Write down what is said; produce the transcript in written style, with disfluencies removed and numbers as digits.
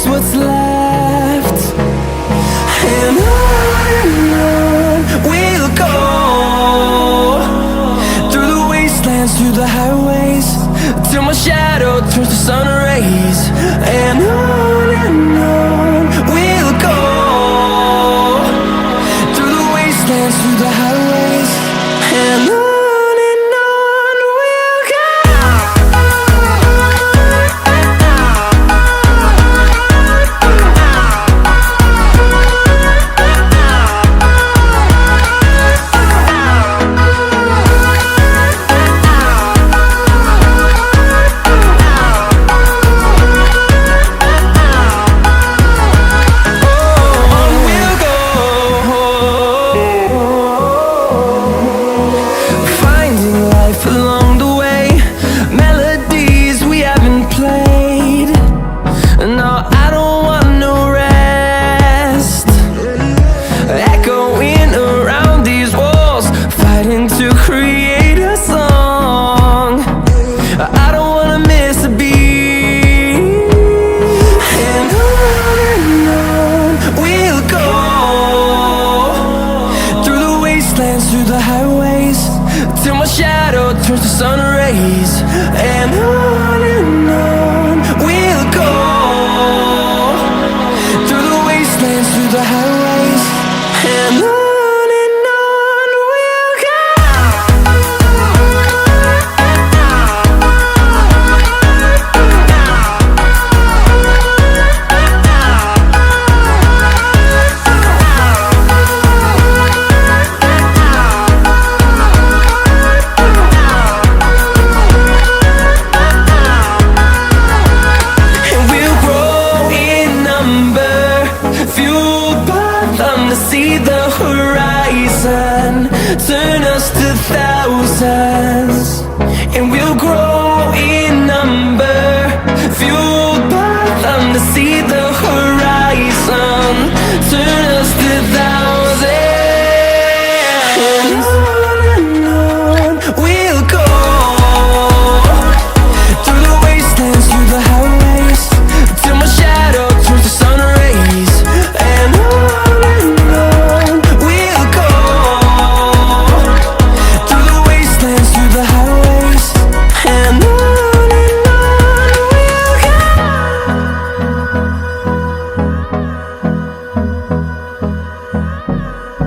is what's left. And on we'll go, through the wastelands, through the highways, till my shadow turns to sun rays. And on we'll go, through the wastelands, through the highways, and on. Along the way, melodies we haven't played. No, I don't want no rest. Echoing around these walls, fighting to create a song. I don't wanna miss a beat. And on we'll go, through the wastelands, through the highways, till my shadow turns to sun rays. And on we'll go, through the wastelands, through the highways, and on we'll go. See the horizon turn us to thousands, and we'll grow in number, fueled by them to see the horizon.